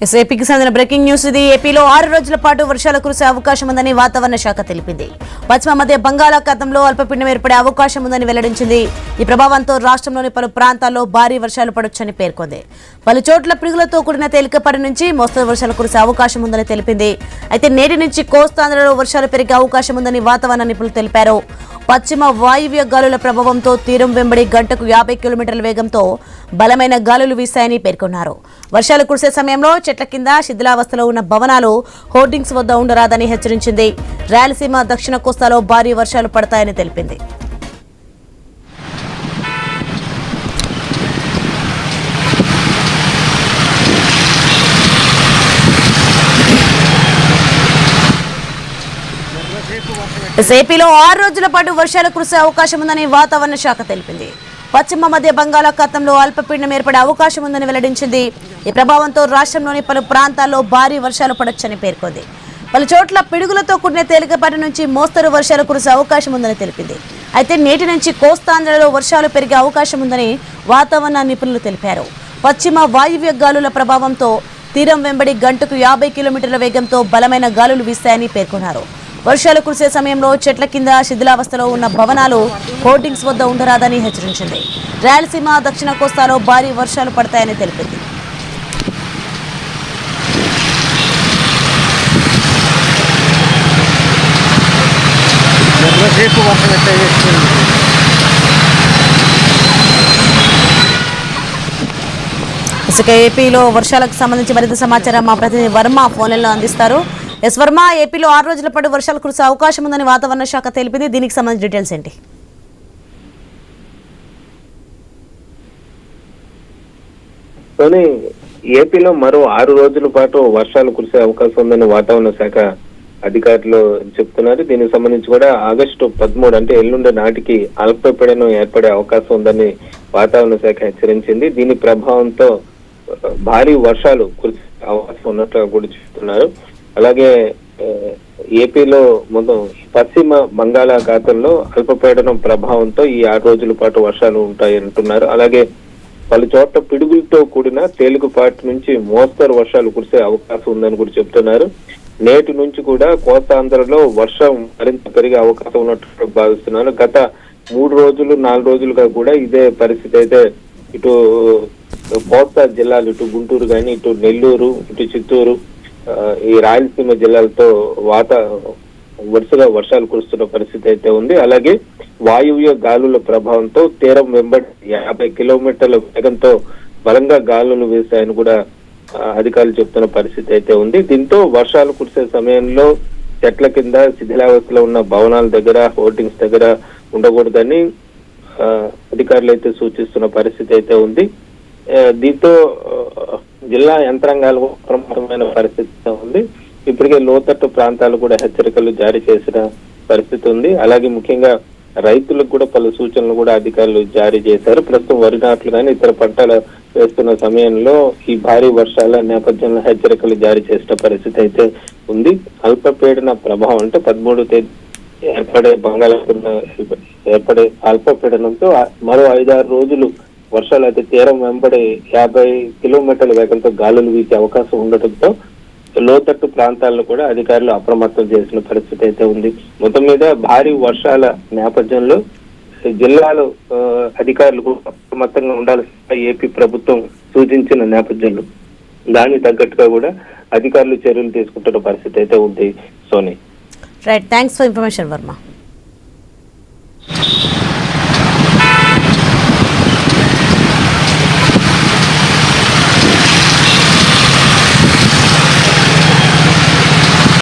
ఏపీకి సంబంధించిన breaking news ఇది. ఏపీలో 6 రోజుల పాటు వర్షాలు కురిసే అవకాశం ఉందని వాతావరణ శాఖ తెలిపింది. పశ్చిమ మధ్య బంగాళాఖాతంలో అల్పపీడనం ఏర్పడే అవకాశం ఉందని వెల్లడించింది. ఈ ప్రభావంతో రాష్ట్రంలోని పలు ప్రాంతాల్లో భారీ వర్షాలు పడొచ్చని పేర్కొంది. పలు చోట్ల పిడుగులతో కూడిన తేలికపాటి నుంచి మోస్తరు వర్షాలు కురిసే అవకాశం ఉందని తెలిపింది. అయితే నేటి నుంచి కోస్తాంధ్రలో వర్షాలు పెరిగే అవకాశం ఉందని వాతావరణ నిపుణులు తెలిపారు. పశ్చిమ వాయువ్య గాలుల ప్రభావంతో తీరం వెంబడి గంటకు 50 కిలోమీటర్ల వేగంతో బలమైన గాలులు వీశాయని పేర్కొన్నారు. వర్షాలు కురిసే సమయంలో చెట్ల కింద శిథిలావస్థలో ఉన్న భవనాలు హోర్డింగ్స్ వద్ద ఉండరాదని హెచ్చరించింది. రాయలసీమ దక్షిణ కోస్తాలో భారీ వర్షాలు పడతాయని తెలిపింది. ఏపీలో 6 రోజుల పాటు వర్షాలు కురిసే అవకాశం ఉందని వాతావరణ శాఖ తెలిపింది. పశ్చిమ మధ్య బంగాళాఖాతంలో అల్పపీడనం ఏర్పడే అవకాశం ఉందని వెల్లడించింది. ఈ ప్రభావంతో రాష్ట్రంలోని పలు ప్రాంతాల్లో భారీ వర్షాలు పడొచ్చని పేర్కొంది. పలు చోట్ల పిడుగులతో కూడిన తేలికపాటి నుంచి మోస్తరు వర్షాలు కురిసే అవకాశం ఉందని తెలిపింది. అయితే నేటి నుంచి కోస్తాంధ్రలో వర్షాలు పెరిగే అవకాశం ఉందని వాతావరణ నిపుణులు తెలిపారు. పశ్చిమ వాయువ్య గాలుల ప్రభావంతో తీరం వెంబడి గంటకు 50 కిలోమీటర్ల వేగంతో బలమైన గాలులు వీస్తాయని పేర్కొన్నారు. వర్షాలు కురిసే సమయంలో చెట్ల కింద శిథిలావస్థలో ఉన్న భవనాలు హోర్డింగ్స్ వద్ద ఉండరాదని హెచ్చరించింది. రాయలసీమ దక్షిణ కోస్తాలో భారీ వర్షాలు పడతాయని తెలిపింది. ఇసుక ఏపీలో వర్షాలకు సంబంధించి మరింత సమాచారం మా ప్రతినిధి వర్మ ఫోన్లలో అందిస్తారు. ఎస్ వర్మ, ఏపీలో 6 రోజుల పాటు వర్షాలు కురిసే అవకాశం ఉందని వాతావరణ శాఖ తెలిపింది. దీనికి సంబంధించిన డీటెయిల్స్ ఏంటి? ఏపీలో మరో 6 రోజుల పాటు వర్షాలు కురిసే అవకాశం ఉందని వాతావరణ శాఖ అధికారులు చెప్తున్నారు. దీనికి సంబంధించి కూడా ఆగస్టు 13 అంటే ఎల్లుండి నాటికి అల్పపీడనం ఏర్పడే అవకాశం ఉందని వాతావరణ శాఖ హెచ్చరించింది. దీని ప్రభావంతో భారీ వర్షాలు కురిసే అవకాశం ఉన్నట్లు కూడా చెప్తున్నారు. అలాగే ఏపీలో మొత్తం పశ్చిమ బంగాళాఖాతంలో అల్పపీడనం ప్రభావంతో ఈ 6 రోజుల పాటు వర్షాలు ఉంటాయి అంటున్నారు. అలాగే పలు చోట్ల పిడుగులతో కూడిన తేలికపాటి నుంచి మోస్తరు వర్షాలు కురిసే అవకాశం ఉందని కూడా చెప్తున్నారు. నేటి నుంచి కూడా కోస్తాంధ్రలో వర్షం మరింత పెరిగే అవకాశం ఉన్నట్టు భావిస్తున్నారు. గత 3 రోజులు 4 రోజులుగా కూడా ఇదే పరిస్థితి అయితే ఇటు కోస్తా జిల్లాలు, ఇటు గుంటూరు కానీ, ఇటు నెల్లూరు, ఇటు చిత్తూరు, ఈ రాయలసీమ జిల్లాలతో వరుసగా వర్షాలు కురుస్తున్న పరిస్థితి అయితే ఉంది. అలాగే వాయువ్య గాలుల ప్రభావంతో తీరం వెంబడి 50 కిలోమీటర్ల వేగంతో బలంగా గాలులు వీసాయని కూడా అధికారులు చెప్తున్న పరిస్థితి అయితే ఉంది. దీంతో వర్షాలు కురిసే సమయంలో చెట్ల కింద శిథిలావస్థలో ఉన్న భవనాల దగ్గర, హోర్డింగ్స్ దగ్గర ఉండకూడదని అధికారులు అయితే సూచిస్తున్న పరిస్థితి అయితే ఉంది. దీంతో జిల్లా యంత్రాంగాలు ప్రమాదమైన పరిస్థితి ఉంది. ఇప్పటికే లోతట్టు ప్రాంతాలు కూడా హెచ్చరికలు జారీ చేసిన పరిస్థితి ఉంది. అలాగే ముఖ్యంగా రైతులకు కూడా పలు సూచనలు కూడా అధికారులు జారీ చేశారు. ప్రస్తుతం వరి నాట్లు కానీ ఇతర పంటలు వేస్తున్న సమయంలో ఈ భారీ వర్షాల నేపథ్యంలో హెచ్చరికలు జారీ చేసిన పరిస్థితి అయితే ఉంది. అల్పపీడన ప్రభావం అంటే 13వ తేదీ ఏర్పడే అల్పపీడనంతో మరో 5-6 రోజులు వర్షాలు అయితే తీరం వెంబడి 50 కిలోమీటర్ల వేగంతో గాలులు వీచే అవకాశం ఉండటంతో లోతట్టు ప్రాంతాల్లో కూడా అధికారులు అప్రమత్తం చేసిన పరిస్థితి అయితే ఉంది. మొత్తం మీద భారీ వర్షాల నేపథ్యంలో జిల్లాలో అధికారులు కూడా అప్రమత్తంగా ఉండాల్సిన ఏపీ ప్రభుత్వం సూచించిన నేపథ్యంలో దానికి తగ్గట్టుగా కూడా అధికారులు చర్యలు తీసుకుంటున్న పరిస్థితి అయితే ఉంది. Soni, right, thanks for information Varma.